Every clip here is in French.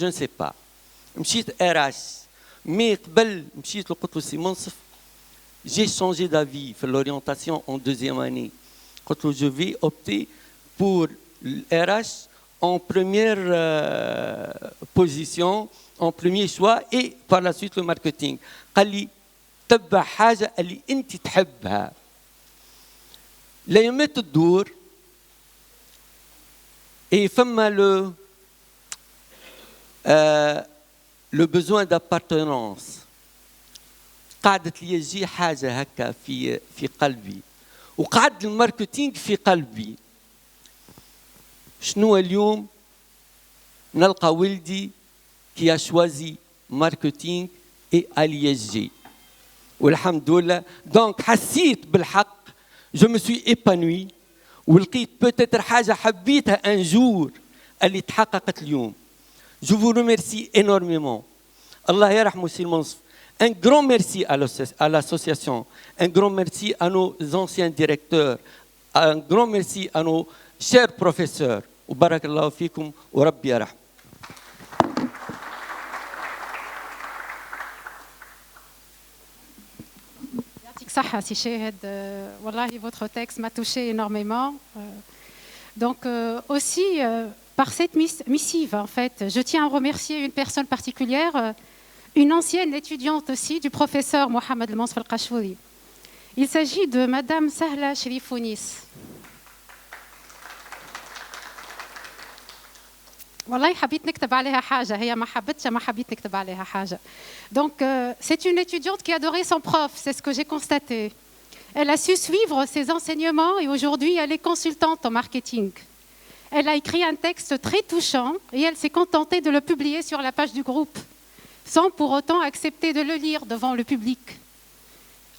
je ne sais pas. مشيت RH. Mais قبل مشيت لقلت له سي منصف j'ai changé d'avis في l'orientation en deuxième année. قلت له je vais opter pour RH en première position, en premier choix et par la suite le marketing. قال لي تبع حاجة اللي أنت تحبها. الأيامات تدور et فما le besoin d'appartenance. قعدت لي تجي حاجة هكا في قلبي وقعد الماركتينج في قلبي. شنو اليوم نلقى ولدي qui a choisi marketing et à l'ISG. والحمد لله دونك حسيت بالحق je me suis épanoui ولقيت peut-être حاجة حبيتها un jour اللي تحققت اليوم. Je vous remercie énormément. Allah yarhamou Sir Mansf. Un grand merci à l'association, un grand merci à nos anciens directeurs, un grand merci à nos chers professeurs. Barakallahu fikum wa rabbi yarham. صحة سي شاهد والله votre texte m'a touché énormément. Donc aussi par cette missive en fait, je tiens à remercier une personne particulière, une ancienne étudiante aussi du professeur Mohamed El-Mansf Al-Qashouri. Il s'agit de Madame Sahla Sherifounis. والله حبيت نكتب عليها حاجة هي ما حبتش ما حبيت نكتب عليها حاجة. Donc c'est une étudiante qui adorait son prof, c'est ce que j'ai constaté. Elle a su suivre ses enseignements et aujourd'hui elle est consultante en marketing. Elle a écrit un texte très touchant et elle s'est contentée de le publier sur la page du groupe, sans pour autant accepter de le lire devant le public,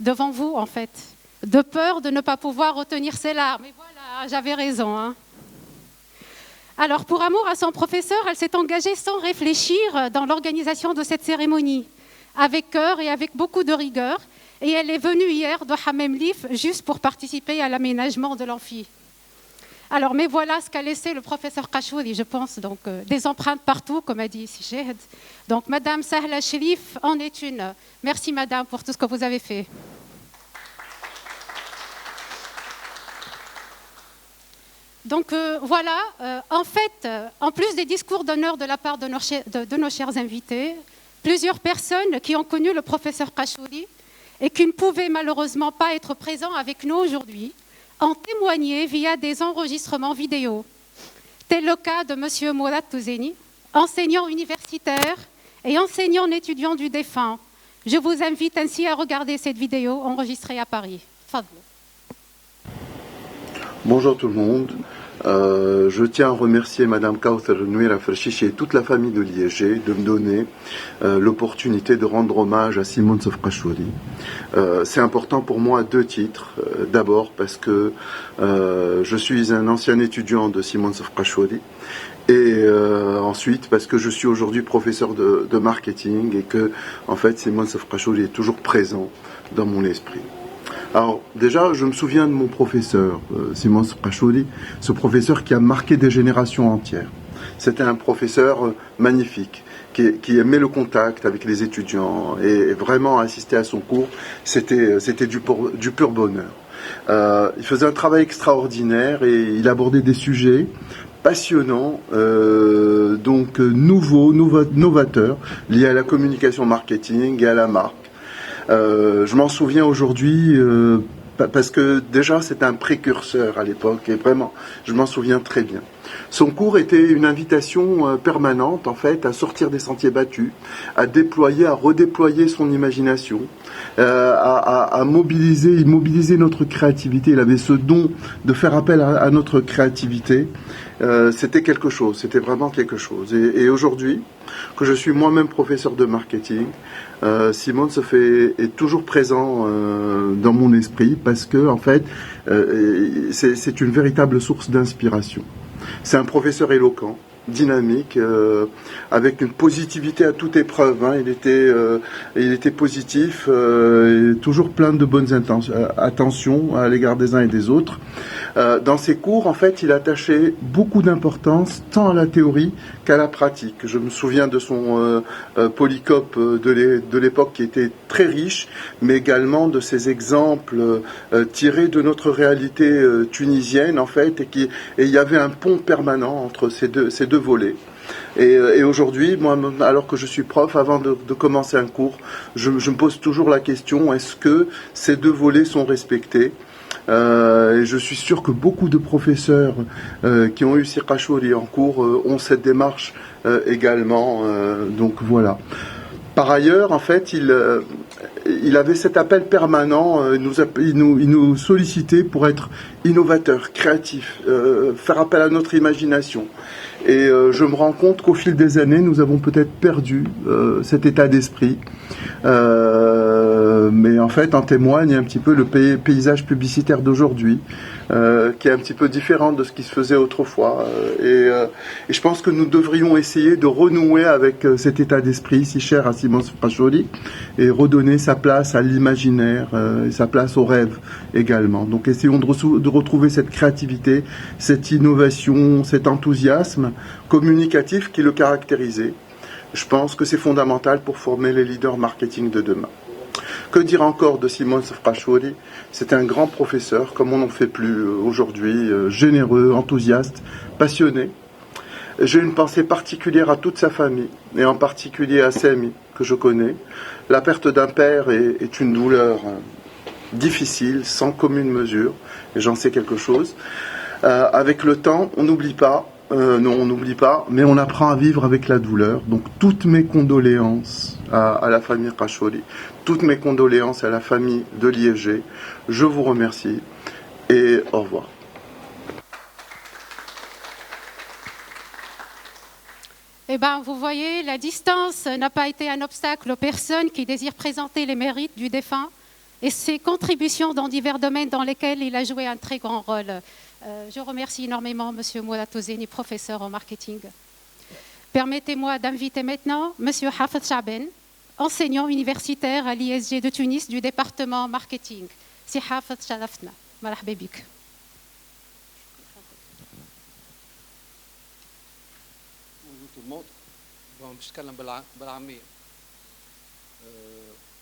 devant vous en fait, de peur de ne pas pouvoir retenir ses larmes. Et voilà, j'avais raison. Hein. Alors, pour amour à son professeur, elle s'est engagée sans réfléchir dans l'organisation de cette cérémonie, avec cœur et avec beaucoup de rigueur. Et elle est venue hier de Hamem Lif juste pour participer à l'aménagement de l'amphi. Alors, mais voilà ce qu'a laissé le professeur Qashouri, je pense, donc des empreintes partout, comme a dit ici Cheikh. Donc, Madame Sahla Sherif en est une. Merci, Madame, pour tout ce que vous avez fait. Donc voilà, en fait, en plus des discours d'honneur de la part de nos chers invités, plusieurs personnes qui ont connu le professeur Qashouri et qui ne pouvaient malheureusement pas être présents avec nous aujourd'hui ont témoigné via des enregistrements vidéo. Tel le cas de M. Mourad Touzeni, enseignant universitaire et enseignant étudiant du défunt. Je vous invite ainsi à regarder cette vidéo enregistrée à Paris. Fadlou. Bonjour tout le monde. Je tiens à remercier Madame Kauthar Nouira Ferchichi et toute la famille de l'ISG de me donner l'opportunité de rendre hommage à Sir Mansf Qashouri. C'est important pour moi à deux titres. D'abord parce que je suis un ancien étudiant de Sir Mansf Qashouri et ensuite parce que je suis aujourd'hui professeur de marketing et que en fait Sir Mansf Qashouri est toujours présent dans mon esprit. Alors déjà, je me souviens de mon professeur, Sir Mansf Qashouri, ce professeur qui a marqué des générations entières. C'était un professeur magnifique, qui aimait le contact avec les étudiants et vraiment assister à son cours, c'était du pur bonheur. Il faisait un travail extraordinaire et il abordait des sujets passionnants, donc nouveaux, novateurs, liés à la communication marketing et à la marque. Je m'en souviens aujourd'hui parce que déjà c'était un précurseur à l'époque et vraiment je m'en souviens très bien. Son cours était une invitation permanente en fait à sortir des sentiers battus, à déployer, à redéployer son imagination, à mobiliser notre créativité. Il avait ce don de faire appel à notre créativité. C'était quelque chose, c'était vraiment quelque chose. Et aujourd'hui, que je suis moi-même professeur de marketing, Sir Mansf est toujours présent dans mon esprit parce que en fait, c'est une véritable source d'inspiration. C'est un professeur éloquent, dynamique, avec une positivité à toute épreuve. Hein. Il était positif, et toujours plein de bonnes attentions à l'égard des uns et des autres. Dans ses cours, en fait, il attachait beaucoup d'importance tant à la théorie qu'à la pratique. Je me souviens de son polycope de l'époque qui était très riche, mais également de ses exemples tirés de notre réalité tunisienne, en fait, et il y avait un pont permanent entre ces deux volets. Et aujourd'hui, moi, alors que je suis prof, avant de commencer un cours, je me pose toujours la question, est-ce que ces deux volets sont respectés ? Et je suis sûr que beaucoup de professeurs qui ont eu Sir Kashouri en cours ont cette démarche également. Donc voilà. Par ailleurs, en fait, il avait cet appel permanent, il nous sollicitait pour être innovateur, créatif, faire appel à notre imagination. Et je me rends compte qu'au fil des années, nous avons peut-être perdu cet état d'esprit. Mais en fait, en témoigne un petit peu le paysage publicitaire d'aujourd'hui, qui est un petit peu différent de ce qui se faisait autrefois. Et je pense que nous devrions essayer de renouer avec cet état d'esprit si cher à Simon Sfrachouri et redonner sa place à l'imaginaire et sa place au rêve également. Donc essayons de retrouver cette créativité, cette innovation, cet enthousiasme communicatif qui le caractérisait. Je pense que c'est fondamental pour former les leaders marketing de demain. Que dire encore de Simon Sfrachouri ? C'est un grand professeur, comme on n'en fait plus aujourd'hui, généreux, enthousiaste, passionné. J'ai une pensée particulière à toute sa famille, et en particulier à ses amis que je connais. La perte d'un père est une douleur difficile, sans commune mesure, et j'en sais quelque chose. Avec le temps, on n'oublie pas, mais on apprend à vivre avec la douleur. Donc toutes mes condoléances à la famille Kashouri, toutes mes condoléances à la famille de l'ISG. Je vous remercie et au revoir. Eh bien, vous voyez, la distance n'a pas été un obstacle aux personnes qui désirent présenter les mérites du défunt et ses contributions dans divers domaines dans lesquels il a joué un très grand rôle. Je remercie énormément M. Mourad Touzeni, professeur en marketing. Permettez-moi d'inviter maintenant M. Hafez Chaben, enseignant universitaire à l'ISG de Tunis du département marketing. Si Hafez Sharaftna. Marhaba bik. Bonjour tout le monde. Bon, je vais parler بالعامية.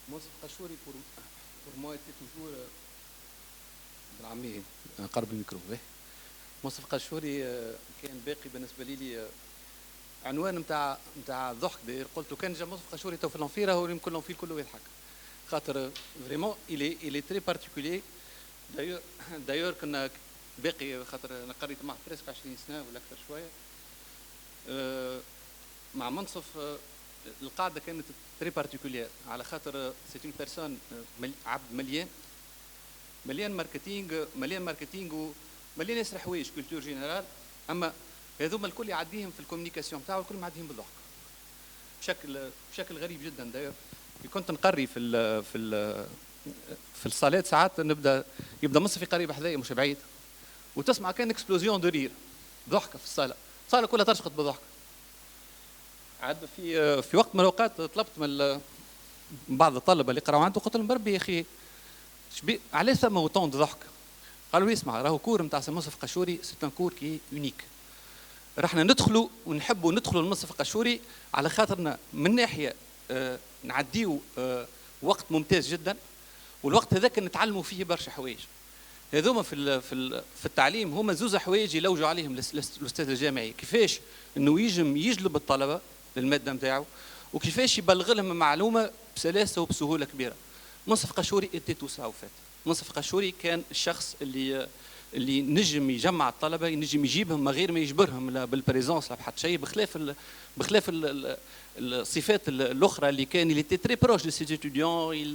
Monsef Kashouri pour moi était toujours بالعامية قرب الميكرو. Monsef Kashouri كان باقي بالنسبة لي عنوان نتاع ضحك داير قلت له كان جا Monsef Kashouri تو في الانفيرا هو يمكن الانفير كله يضحك خاطر فريمون il est très particulier d'ailleurs كنا باقي خاطر انا قريت معه بريسك 20 سنة ولا اكثر شوية مع منصف القاعدة كانت تري بارتيكولير على خاطر سي اون بيرسون عبد مليان ماركتينغ ومليان يسرح حوايج كولتور جينيرال اما هذوما الكل يعديهم في الكوميونيكاسيون تاعو الكل معديهم بالضحك بشكل غريب جدا. داير كنت نقري في الصالات ساعات يبدا منصف يقري بحذايا مش بعيد وتسمع كان اكسبلوزيون دو رير ضحكه في الصاله كلها ترشقط بالضحك. عاد في وقت من الاوقات طلبت من بعض الطلبه اللي قراوا عنده قلت لهم بربي يا اخي علاش ثم اوتون ضحك؟ قالوا لي اسمع راهو كور نتاع سي منصف قشوري سي ان كور كي يونيك رحنا ندخلوا ونحبوا ندخلوا لمنصف قشوري على خاطرنا من ناحيه نعديو وقت ممتاز جدا والوقت هذاك نتعلموا فيه برشا حوايج. هذوما في التعليم هما زوز حوايج يلوجوا عليهم الاستاذ الجامعي كيفاش انه يجلب الطلبه للماده نتاعو وكيفاش يبلغ لهم المعلومه بسلاسه وبسهوله كبيره. منصف قشوري اتي تو سا وفات. منصف قشوري كان الشخص اللي نجم يجمع الطلبه ينجم يجيبهم من غير ما يجبرهم لا بالبريزونس لا بحد شيء بخلاف الصفات الاخرى اللي كان il était très proche de ses étudiants il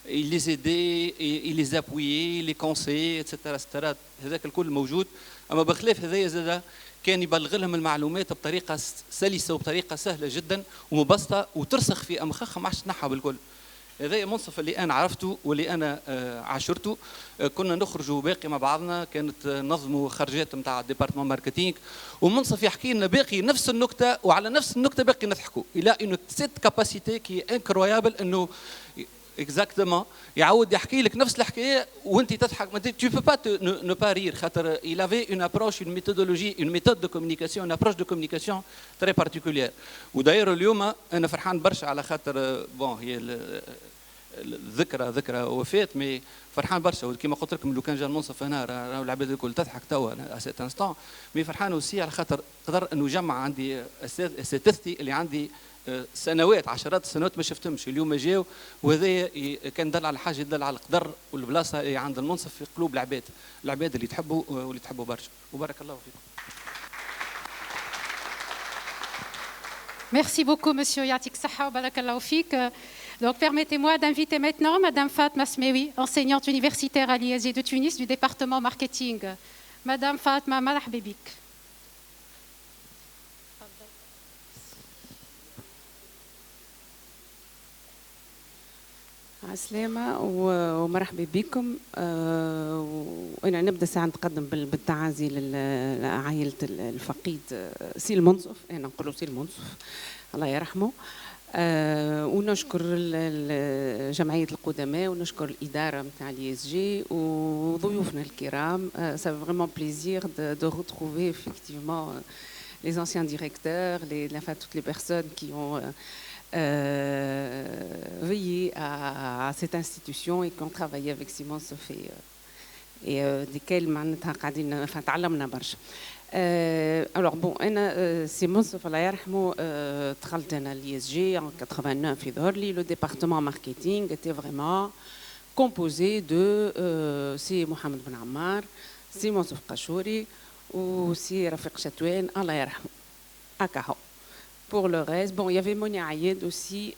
les aidait il les appuyait les conseillait etc هذاك الكل موجود. اما بخلاف هذايا زاد كان يبلغ لهم المعلومات بطريقه سلسه وبطريقه سهله جدا ومبسطه وترسخ في مخخهم ما عادش تنحى بالكل. هذا منصف اللي انا عرفته واللي انا عاشرته. كنا نخرجوا باقي مع بعضنا، كانت نظموا خرجات نتاع ديبارتمون ماركتينغ، ومنصف يحكي لنا باقي نفس النكته، وعلى نفس النكته باقي نضحكوا. الى اون سيت كاباسيتي كي انكرويابل انه اكزاكتومون يعاود يحكي لك نفس الحكايه وانت تضحك. ما tu peux pas ne pas rire خاطر il avait une approche, une méthodologie, une méthode de communication, une approche de communication très particulière. وداير اليوم انا فرحان برشا على خاطر بون هي ذكرى وفاه، مي فرحان برشا. وكما قلت لكم لو كان جا المنصف هنا راهو العباد الكل تضحك توا اسيت انستون، مي فرحان اوسي على خاطر قدر انه جمع عندي اساتذتي اللي عندي سنوات عشرات السنوات ما شفتهمش، اليوم جاوا. وهذا كان دل على حاجه، يدل على القدر والبلاصه اللي عند المنصف في قلوب العباد اللي تحبوا واللي تحبوا برشا. وبارك الله فيكم. Merci beaucoup, Monsieur Yatik Saha, barakallahu fik. Donc, permettez-moi d'inviter maintenant Madame Fatma Smewi, enseignante universitaire à l'ISG de Tunis du département marketing. Madame Fatma, marhaba bik. عسلامة ومرحبا بكم. وأنا نبدأ ساعة نتقدم بالتعازي لعائلة الفقيد سي المنصف، أنا نقولوا سي المنصف الله يرحمه. ونشكر جمعية القدماء ونشكر الإدارة نتاع l'ISG وضيوفنا الكرام. Ça fait vraiment plaisir de retrouver effectivement les anciens directeurs, toutes les personnes qui ont veiller à cette institution et qui ont travaillé avec Simon Sofé et desquels تعلمنا برشا. Alors bon, أنا Simon Sofé الله يرحمه دخلت أنا l'ISG en 89 في ظهرلي. Le département marketing était vraiment composé de سي محمد بن عمار، سي منصف قشوري وسي رفيق شتوان الله يرحمه. Pour le reste, bon, il y avait Monia Ayed aussi.